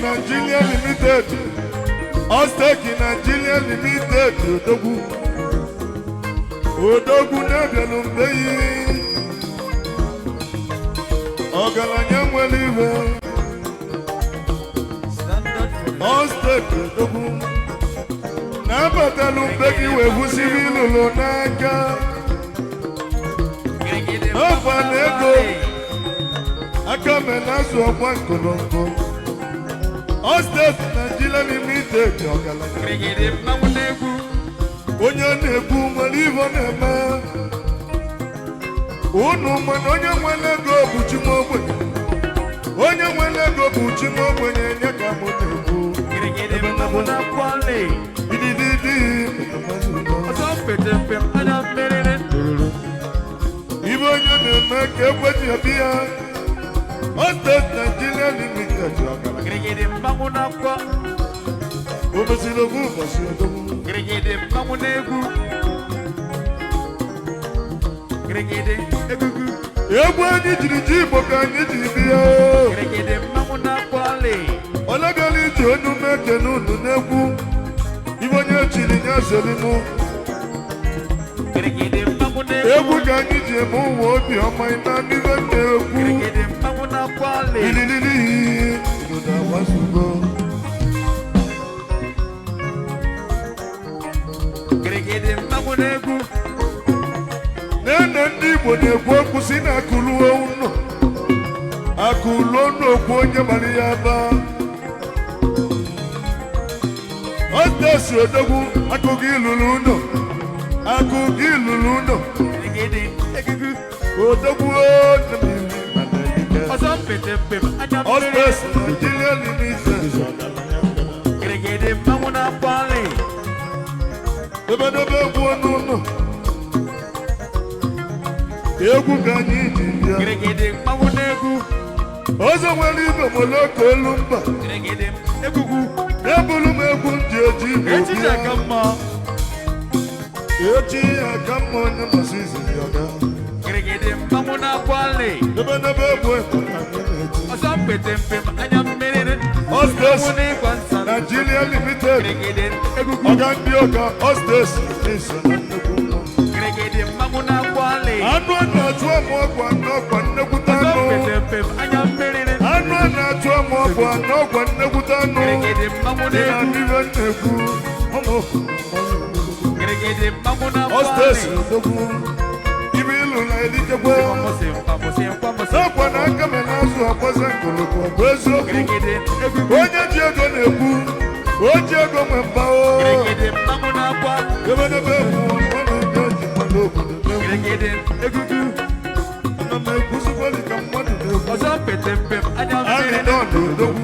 Nigeria Limited. Osteki Nigeria Limited. Odogwu na-abịalụ mbeyi. Ọgaranya nwere iwe. Osteki odogwu. Na-abatalụ mbe gị wee kwụsịrị ịlụlụ n'aka. Ọfa na ego. Aka mena azụ ọkwa nkọlọnkọ. Osteki Nigeria Limited ọgaranya. Onye na-ekwu nwere ivo na-eme. Unu mana onye nwere ego bụ chi m ogbenye. Onye nwere ego bụ chi m ogbenye nye ka m na-ekwu. Ibe onye na-eme ka ekweji abịa. Osteki Nigeria Limited ọgaranya. O mesịrị ofu ụbọchị odogwu. Egwu anyị jiri ji Igbo ka anyị ji bịa. Olegala iji onu meke n'unu n'egwu. Ibe onye chiri nye selimụ. Egwu ka anyị ji eme ụwa obi ọma ịna n'ibe na-ekwu. Ililili obodo agbasugo. Nene ndị Igbo na-ekwu okwu si na akụluo ụlọ. Akụluo n'okwu onye mara ya ba. Osteki odogwu akụkọ ilulu ụlọ. Akụkọ ilulu ụlọ. Odogwu Osteki Nigeria Limited. Ebedebe egwu ọnụ ụlọ. Egwu ka anyị ji bịa. Ozonwereibe Morocco elu mba. Ebulu m egwu ndị eji Igbo bịa. Echi ya ka mma onye mbọsị izizi ọga. Ebedebe egwu ekwe ka anyị na-eji. Osteki Nigeria Limited. Ọga ndị ọga Osteki na-eso na nnukwu mmụọ. Anụ a na-achụ ọmụ ọgwụ anọ ọgwa nnekwute anụ. Anụ a na-achụ ọmụ ọgwụ anọ ọgwa nnekwute anụ. Dị na n'ibe nnekwu. Osteki odogwu. Ibe ilu na elikekwe. N'ọkwa na aka me na-azụ ọkpọze nkologo bụ eziokwu. Onye ji ego na-ekwu. O ji ego nwe mba o. Ebedebe egwu ọnụ ndị oji mmadụ obodo. Ana m ekwuzikwali ka mmadụ na-ekwu. Alidon odogwu.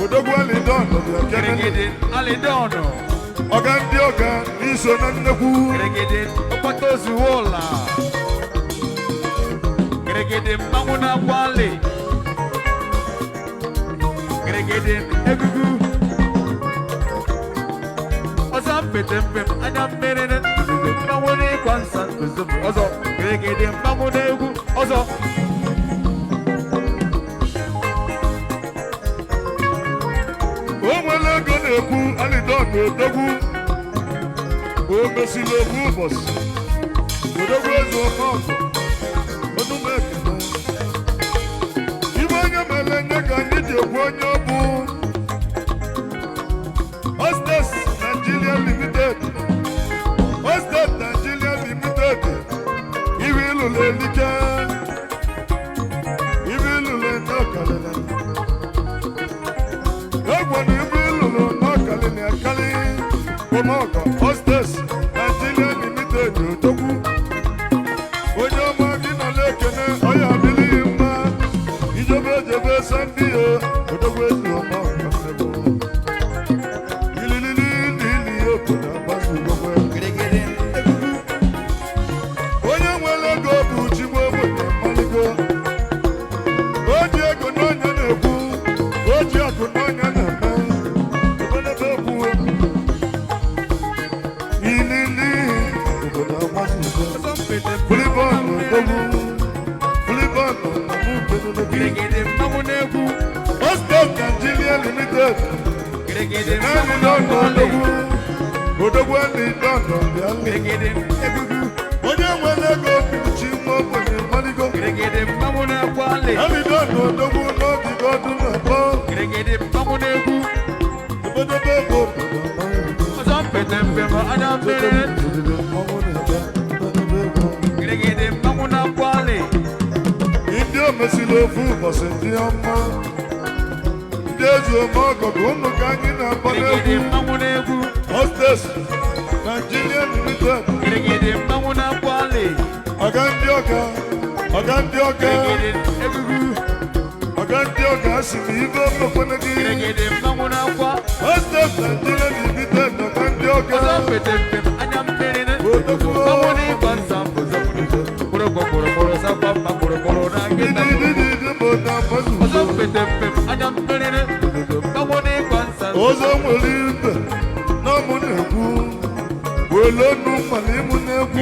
Odogwu Alidon ọga ndị ọga n'iso na nnekwu. O nwere ego na-ekwu Alidon odogwu. O mesịrị ofu ụbọchị. Odogwu eze ọma ọzọ. Onume ekele. Ibe onye mere nye ka anyị ji ekwu onye ọ bụ. Osteki Nigeria Limited. Osteki Nigeria Limited. Ibe ịlụlụ elike. Ibe ịlụlụ n'ọkalịla. Egwenu ibe ịlụlụ n'ọkalịla akali. Omọgọ Osteki Nigeria Limited odogwu. Onye ọma gị nọ na-ekene ọya adịghị mma. Ijebe ejebe sandi ya. Odogwu ezi ọma ọkasịbụ. Ililili ndị ili ya obodo agbazi ugogbe. Onye nwere ego bụ chi m ogbenye maligo. O ji ego n'ọnya na-ekwu. O ji akụ n'ọnya na-eme. Ebedebe egwu ilili obodo agbazi ugogbe. Fulibọn odogwu. Fulibọn Hostel Nigeria Limited. Nani Dondo Odogwu. Odogwu Ani Dondo Biali. Onye nwere ego Uchi Mokwenye Maligo. Nani Dondo Odogwu n'obi Godu Nabo. Ebedebe Ego. Ndị omesili ofu ụbọchị ndị ọma. Ndị ezi omeọgọ bụ ụnụ ka anyị na-akpọ n'egwu. Hostess Nigeria Limited. Ọga ndị ọga. Ọga ndị ọga. Ọga ndị ọga si na ibe omekwene gị. Hostess Nigeria Limited. Ọga ndị ọga. Ozonwereibe na mụ na-ekwu wele ọnụ mmanụ ịmụ na-ekwu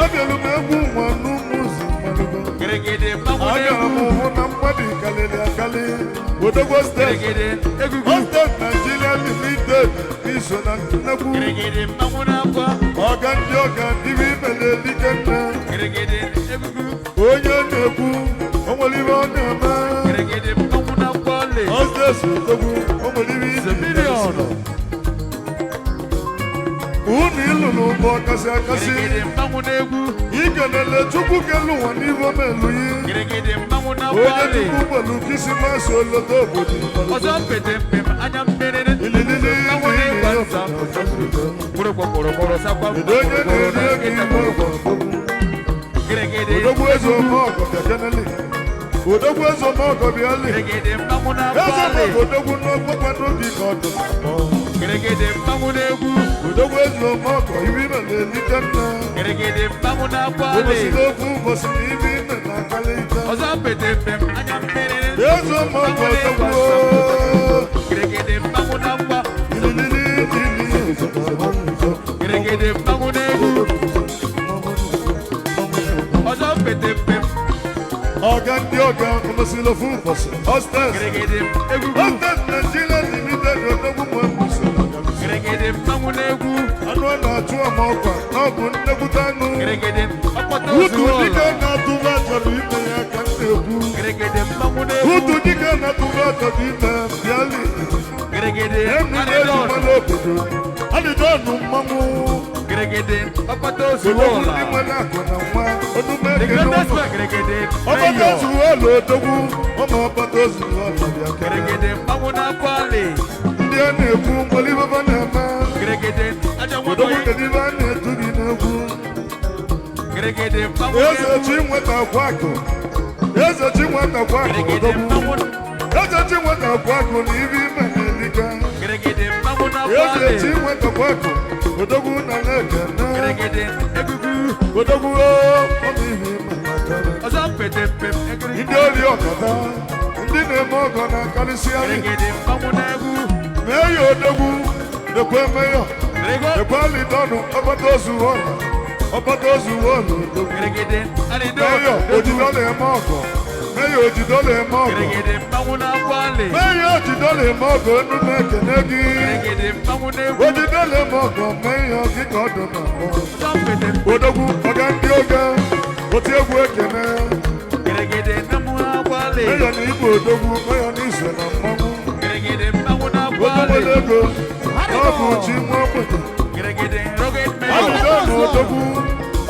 abịalụ m egwu nwa n'ụmụ ụzọ mmanụgo aga m hụ na mmadụ kalịrị akali Odogwu steeti Nigeria Limited n'iso na nnekwu ọga ndị ọga dịrị imele dike nne onye na-ekwu o nwere ibe ọ na-eme Hostess Odogwu o nwere ibe ime unu ịlụrụ ụgbọ kasị akasị ikelele Chukwu kelu ụwa n'ihe omelu yi onye Chukwu gbelu kisimas olodo obodo ililili onye na-eri ego ime Odogwu eze omeọgọ bịakeneli Odogwu eze omeọgọ bịali eze omeọgọ Odogwu n'ọkpọkwa n'oge ka ọdụ Odogwu eze omeọgọ ibi ime na-elite nna ụbọchị n'ofu ụbọchị na ibi ime na-akalite eze omeọgọ Odogwu ọga ndị ọga ọmasịrị ofu ụbọchị Hostess Nigeria Limited Odogwu nwe mbụso anụ a na-achụ ọma ọkwa na ọ bụ nnekwute anụ utu dike na-atụba achọrọ ime ya ka m na-ekwu utu dike na-atụba achọrọ ime bịali emere mmanụ obodo adịdị ọnụ mmanwụ ọgbata ozuwo ọla ọgbata ozuwo ọla Odogwu ọma ọgbata ozuwo ọla bịa ndị a na-ekwu mgbali baba na-eme Odogwu kedu ibe a na-etu gị n'egwu eze chi nweta akwa akụ eze chi nweta akwa akụ Odogwu eze chi nweta akwa akụ na ibe ime na-eliga eze chi nweta akwa akụ Odogwu na na-ekene Odogwu ọmụ ihe ndị ori ọkọta ndị na-eme ọgọ na-akarịsịarị mee ya Odogwu ekwe meyọ ekwe alidọnụ ọgbata ozuwo ọla Odogwu meyọ ojido na-eme ọgọ meyọ ojido na-eme ọgọ meyọ ojido na-eme ọgọ enume ekene gị ojido na-eme ọgọ meyọ gị ka ọdụ na mbọ Odogwu ọga ndị oge otu egwu ekene meyọ na Igbo Odogwu meyọ na iso na mmanwụ Odogwu ego na ọ bụ chi nwa obodo alụdọnụ Odogwu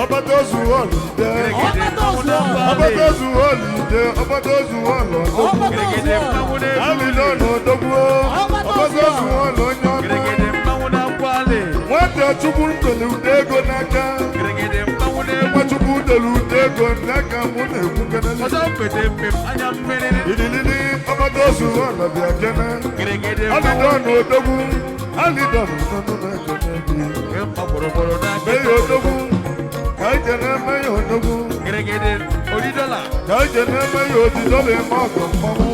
ọgbata ozuwo ọla ide ọgbata ozuwo ọla ide ọgbata ozuwo ọla alụdọnụ Odogwu ọgbata ozuwo ọla onye ọma nwata Chukwu ntoli ude ego n'aka Nwachukwu delu ude ego n'aka mụ na-ekwu kenele ililili ọgbata ozuwo ọla bịa kene alụdọnụ Odogwu alụdọnụ nọnụ na-ekene gị mee ya Odogwu ka ije na-eme ya Odogwu ka ije na-eme ya ojidola eme ọgọ mmanwụ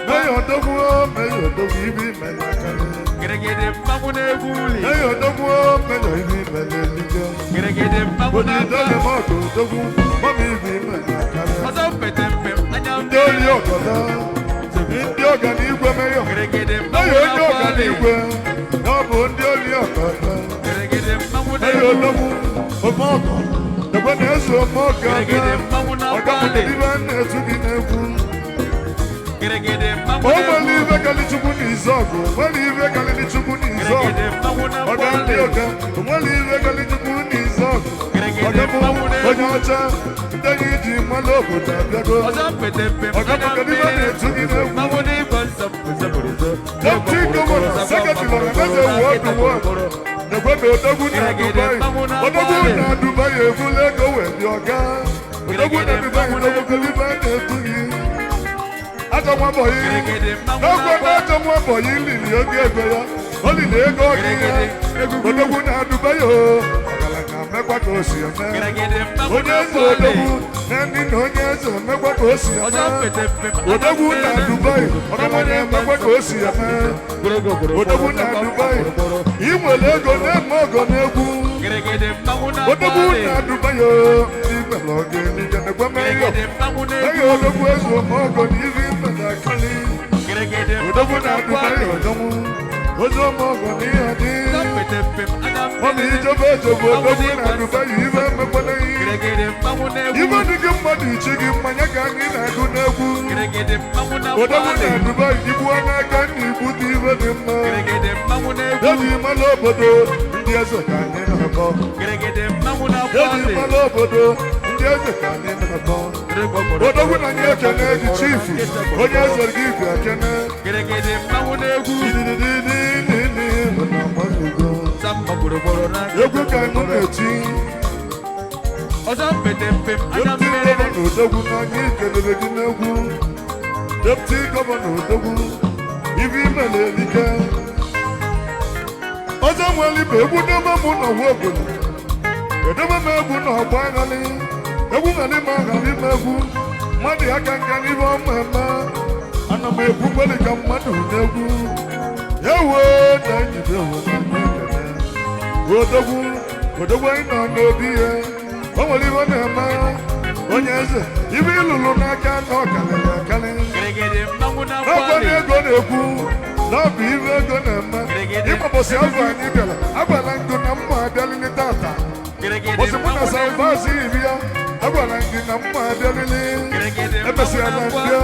Mayor Dogu, Mayor Dogu, Ibi Melakale. Gregede mmanwụ na-egwuli. Mayor Dogu, Mayor Ibi Meleliga. Gregede mmanwụ Odidole Moto Dogu, Mami Ibi Melakale. ọzọ mpete mpe anya Ndị oli ọgọda, ndị ọganigwe Mayor. Gregede mmanwụ Mayor ndị na-akwali. ọganigwe, na ọ bụ ndị oli ọgọda. Gregede mmanwụ Mayor na-egwu. Dogu, Omogo, Degwe na-eso Omogo Gregede aga. mmanwụ Ọgamụ na-akwali. ibe na-etu gị n'egwu. Gregede mmanwụ O na-egwu. nwere ibe kalị Chukwu n'izu ọgụ, nwere ibe kalị Chukwu n'izu ọgụ. Gregede mmanwụ Ọga ndị na-akwali. ọga, o nwere ibe kalị Chukwu n'izu ọgụ. Gregede Ọga bụ mmanwụ na-egwu. onye ọcha, ndị anyị ji mmanụ obodo abịago. ọzọ mpete mpe Ọga bụ anya kedu ibe na-etu gị n'egwu. mmanwụ n'ịgọ nsọ mpụzapụrụzọ. Deputy Governor, Secretary Ọhaneze Ward One. Nekwe na Odogwu na Dubai. Odogwu na Dubai ebula ego wee dị ọga. Odogwu na Dubai Odogwu kedu ibe na-etu gị. Ajọ nwa bọyị. N'ọgwụ na ajọ nwa bọyị lili oge ego ya. O lili ego ọgị ya. Odogwu na Dubai o. Ọgaranya mekwa ka o si eme. Gregede mmanwụ Onye eze na-akwali. Odogwu na ndị na onye eze mekwa ka o si ọzọ eme. mpete mpe Odogwu na Dubai. Ọgaranya mekwa ka o si eme. Odogwu na Dubai. Ị nwere ego na-eme ọgọ n'egwu. Gregede mmanwụ Odogwu na-akwali. na Dubai o. Ndị mere ọgọ n'ike na-ekwe meyo. Gregede mmanwụ Meyo na-egwu. Odogwu ezu ome ọgọ n'ihi mmadụ akali. Gregede Odogwu mmanwụ na Dubai na-akwali. ọdọmụ. Ozu ome ọgọ n'ihe dị. ọzọ mpete mpe anya Ọ bụ ijobe ejobe Odogwu na Dubai ibe emekwana ihe. Gregede mmanwụ na-egwu. Ibe dị gị mmadụ ichi gị mmanya ka anyị na-agụ n'egwu. Gregede mmanwụ Odogwu na-akwali. na Dubai igbuo n'aka nna igbute ibe dị mma. Gregede mmanwụ na-egwu. Eji mmanụ obodo ndị eze ka anyị na-akpọ. Gregede mmanwụ Eji na-akwali. mmanụ obodo ndị eze ka anyị na-akpọ. Odogwu na anyị ekene gị chifu onye eze gị bụ ekene. Gregede mmanwụ na-egwu. Dididididididi bụ na mmanụgo. Samba gburugburu n'aka. Egwu ka anyị na-eti. ọzọ mpete mpe anya Deputy Gọvanọ Odogwu na anyị kelere gị n'egwu. Deputy Gọvanọ Odogwu ibe imele elike. Ọzọ nwere ibe egwu n'ebe mụ na ọwa obodo. Edebe m egwu na ọgba aghalị. Egwu ghali m aghalị m egwu. Mmadụ aka nka n'ibe ọma eme. Ana m ekwu kweli ka mmadụ n'egwu. Ewo na njibe obodo anyị ekele. Odogwu anyị nọ n'obi ya. O nwere ibe na-eme. Onye eze ibe ịlụlụ n'aka na ọ karịrị akarị. Gregede mmanwụ N'ọkwa na-akwali. na ego na-ekwu na ọ bụ ibe ego na-eme. Ịkpọbọsị afọ anyị bịara agwala ndụ na mma abịalili tata. Gregede Bọsị mụ na mmanwụ na-egwu. Salvasi iri ya agwala gị na mma abịalili. Gregede mmanwụ Emesịala na-akwali. bịa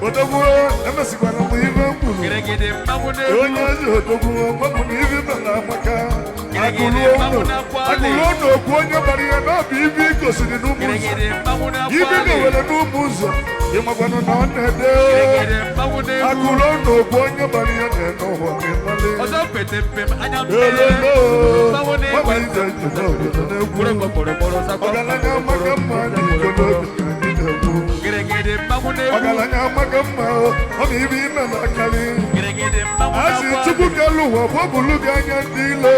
Odogwu emesikwala m ibe m kwuru. Gregede mmanwụ na-egwu. Onye eze Odogwu ọgbapụ na ibe mere amaka. Gregede mmanwụ na-akwali. Agụrụ n'okwu onye gbara ya na ọ bụ ibe i gosiri n'ụmụ ụzọ. Gregede mmanwụ Ibe na-akwali. na-ewere n'ụmụ ụzọ ịmakwanụ na ọ na-ede. Gregede mmanwụ na-egwu. Agụrụ n'okwu onye gbara ya na-ene ụwa ka ịmali. ọzọ mpete mpe anya Elelo mmanwụ mama na-egwu. ije ije n'obodo na-egwu. Gburugburu sakwa. Ọgaranya amaka mma na iko n'obi ka anyị na-egwu. Gregede mmanwụ na-egwu. Ọgaranya amaka mma ọ bụ ibe ime na akarị. Gregede mmanwụ Asị na-akwali. Chukwu kelu ụwa bụ ọbụlụ gị anya ndị ilo.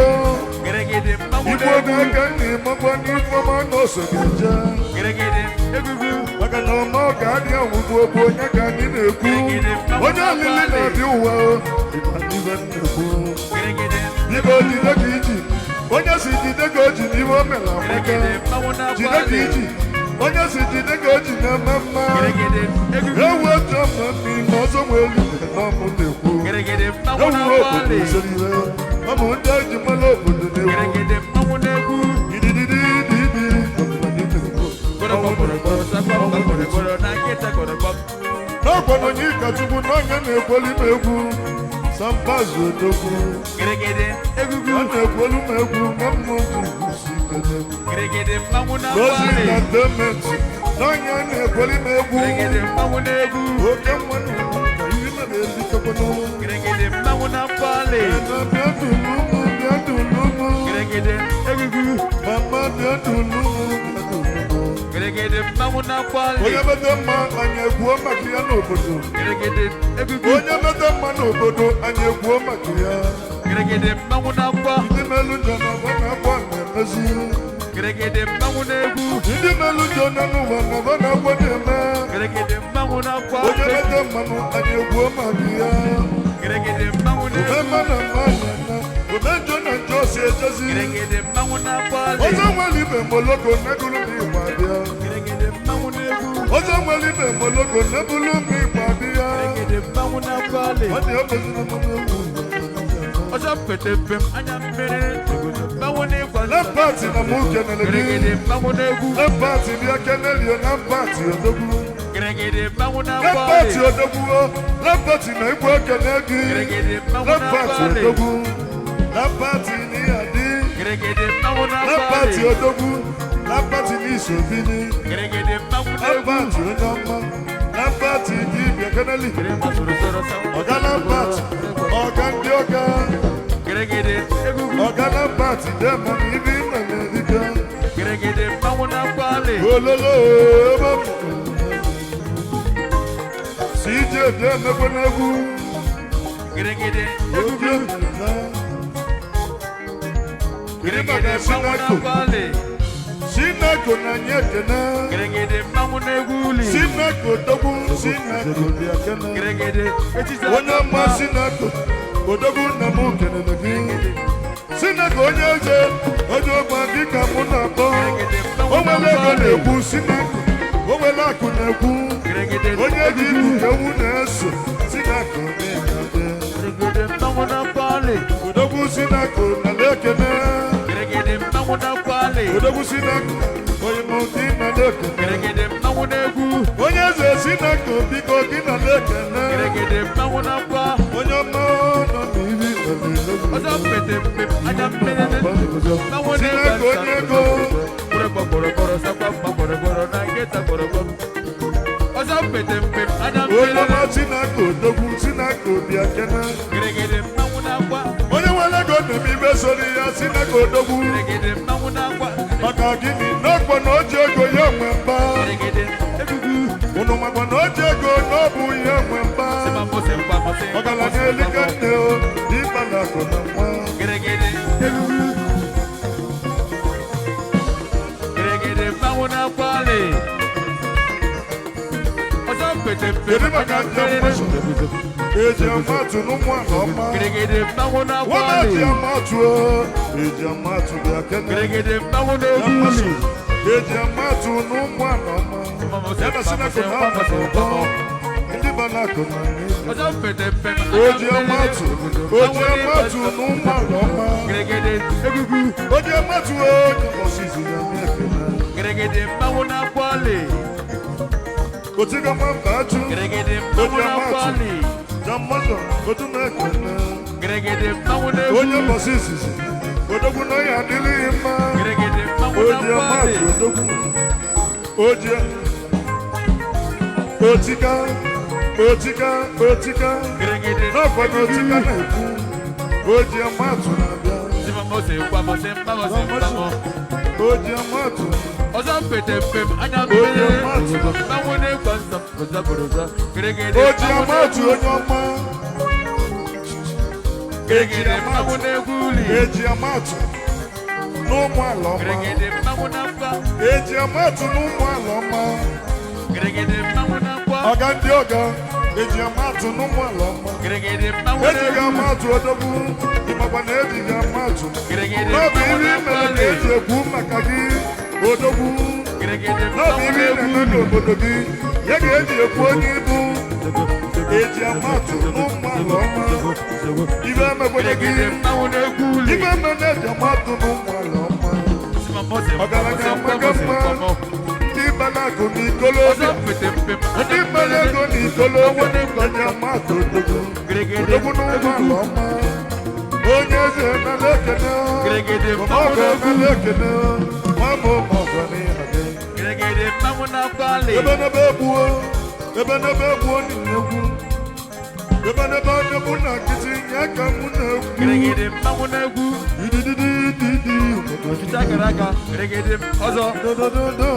Gregede mmanwụ Igbo na-egwu. n'aka nna ịmakwa n'ifeọma na ose ga-eje. Gregede egwugwu. Maka na ọma ọ ga-adị ọgwụgwụ okwu onye ka anyị na-ekwu. Onye olili na-adị ụwa o. Ịba n'ibe m na-ekwu. Gregede. Ibe ojide ka iji. Onye si jide ka o ji n'ibe o mere amaka. Gregede mmanwụ Jide ka na-akwali. iji. Onye si jide ka o ji na-eme mma. Gregede egwugwu. Ewu otu ọma n'ime ọzọ nwee olili na ọmụ na-ekwu. Gregede mmanwụ Ewu obodo na-akwali. usoro ihe. Ọ bụ ndị eji mmanụ obodo na-ekwu. Gregede mmanwụ na-egwu. Idididididi. Ọbụladị na-ekwu. Gburugburu sakwa. Gburugburu na nkịta gburugburu. N'ọkwanụ onye ịkachukwu n'onye na-ekweli m egwu. Sambazu Odogwu. Gregede egwugwu. A na-ekwelu m egwu na mmụọ ji gosi ikele. Gregede mmanwụ Rozi na-akwali. Entertainment n'onye na-ekweli m egwu. Gregede mmanwụ na-egwu. Oke mmanụ na ihe na-elikọkwanụ. Gregede mmanwụ na-akwali. Na bịa dulu mụ, bịa dulu mụ. Gregede egwugwu. Mama bịa dulu mụ, bịa dulu mụ. Gregede mmanwụ na-akwali. Onye mete mma anyị ekwuo maka ya n'obodo. Gregede egwugwu. Onye mete mma n'obodo anyị ekwuo maka ya. Gregede mmanwụ na-akwa. Ndị melu njọ na ọgba na-agba na-emezi. Gregede mmanwụ na-egwu. Ndị melụ jọ na n'ụwa na ba na-agwa na-eme. Gregede mmanwụ na-akwa. Onye mete mmanụ anyị egwuo maka ya. Gregede mmanwụ na-egwu. Omemma na mmanya na omejọ na njọ si ejezi. Gregede mmanwụ na-akwa. Ozonwereibe Morocco negulu n'Igbo abịa. Gregede mmanwụ na-egwu. Ozonwereibe Morocco nebulu n'Igbo abịa. Gregede mmanwụ na-akwa. Ọ dị obezina mmanụ egwu. Ọzọ pete pem anya mmiri. Mmanwụ na-egwu. Lampati na mụ kenele gị. Gregede mmanwụ na-egwu. Lampati bịa kenelio Lampati odogwu. Gregede mmanwụ na-akwa. Lampati odogwu. Lampati na igwe okene gị. Gregede mmanwụ Lampati na-akwa. odogwu. Lampati n'ịyadị. Gregede mmanwụ na-akwa. Lampati odogwu. Lampati n'isobini. Gregede mmanwụ na-egwu. Lampati onye ọma. Lampati gị bịa keneli. Ọga Lampati. Ọga ndị ọga. Gregede egwu. Ọga Lampati dị mma na ibi nna na-edika. Gregede mmanwụ na-akwa. Ololo ebe m. CJ dị emekwe n'egwu. Gregede Oge na. Gịnị maka Sinako na nye ekene. Gregede mmanwụ na-egwu uli. Sinako odogwu. Sinako bịa kene. Gregede echiche Onye ọma Sinako odogwu nna m kenele gị. Sinako onye eze onye ọgba gị ka mụ na-akpọ. O nwere ego na-ekwu Sinako. O nwere akụ na-ekwu. Onye ji ibu ka ewu na-eso. Sinako na-ekene. Gregede mmanwụ na-akwa. Odogwu Sinako na na-ekene. Gregede mmanwụ na-akwa. Odogwu Sinako onye mụ gị na na-ekene. Gregede mmanwụ na-egwu. Onye eze Sinako biko gị na na-ekene. Gregede mmanwụ na-akwa. Onye ọma nọ n'ihi Ọzọ pete pem anya mmiri. Mmanwụ Sinako onye ego. Gbọrọgbọrọgbọrọ sakwa mma gbọrọgbọrọ na nkịta gbọrọgbọrọ. Ọzọ pete pem anya Onye mmiri. ọma Sinako odogwu Sinako bịa kene. Gregede mmanwụ na-akwa. Onye nwere ego na-eme ibe sori ya Sinako odogwu. Gregede mmanwụ na-akwa. Maka gịnị n'ọkpọ na o ji ego ya nwe mba. Gregede egwu. Unu makwa na o ji ego na ọ bụ ya nwe mba. Ọgaranya elika nne o ịkpa na akụ na nwa. Gregede egwu. Gregede mmanwụ na-akwa. Ọzọ pete pem Kedu anya maka ndị mmiri. mmasị eji amatụ n'ụmụ ala ọma. Gregede mmanwụ na-akwa. Nwa eji amatụ o eji amatụ bịa kene. Gregede mmanwụ Na na-egwu mmasị uli. eji amatụ n'ụmụ ala ọma. Ya na Sinako na amatụ ụtọ. Ndị bara akụ na n'ihe. Ọzọ pete pem Oji amatụ n'ụmụ ala ọma. Gregede egwu. Oji amatụ onye ọsịsị ya na-ekene. Gregede mmanwụ na-akwa. Otiga mamba aju. Gregede mmanwụ na-akwa. Jammazo otu na-ekene. Gregede mmanwụ na-egwu. Onye mbọsị izizi odogwu na ya adịghị mma. Gregede mmanwụ Oji na-akwa. amatụ odogwu. Oji otika Gregede n'ọkwa na otika na-ekwu. Oji amatụ na-abịa. Simamose kwamose mbamose mbamo. Oji amatụ. Ọzọ pete pem anya Oji mmiri. amatụ. Mmanwụ na-ekwa nsọ. Gregede Oji amatụ onye ọma. Gregede mmanwụ na-egwu uli. Eji amatụ n'ụmụ ala ọma. Gregede mmanwụ na-akwa. Eji amatụ n'ụmụ ala ọma. Gregede mmanwụ na-akwa. Ọga ndị ọga eji amatụ n'ụmụ ala ọma. Gregede mmanwụ Ejighị na-egwu. amatụ odogwu ịmakwa na ejighị amatụ. Gregede N'ọbụ mmanwụ ihe na-akwa. mere ka eji ekwu maka gị odogwu. Gregede N'ọbụ mmanwụ ihe na-egwu. na-eme n'obodo gị ya ga-eji ekwu onye ibu. Eji amatụ n'ụmụ ala ọma. Ibe emekwenye gị. Gregede mmanwụ na-egwu uli. Ibe eme na-eji amatụ n'ụmụ ala ọma. Simamose Ọgaranya mmaga mma. mbamo. Ndị banakụ n'ikolobịa. Ọzọ pete pem Ndị mmere ego n'ikolobịa. Eji amatụ odogwu. Gregede Odogwu n'ụmụ ala ọma. Onye eze nala ekene. Gregede mmanwụ Ọmọgọ na-egwu. nala ekene. Nwamụ ọmọgọ n'ihe gị. Gregede mmanwụ na-akwa. Ebe n'ebe egbuo. Ebe n'ebe egbuo n'inekwu. Ebe n'ebe onye na nkịtị nye ka mụ na-ekwu. Gregede mmanwụ na-egwu. Idididididi. Ọchịcha gara aga. Gregede ọzọ. Dodododo.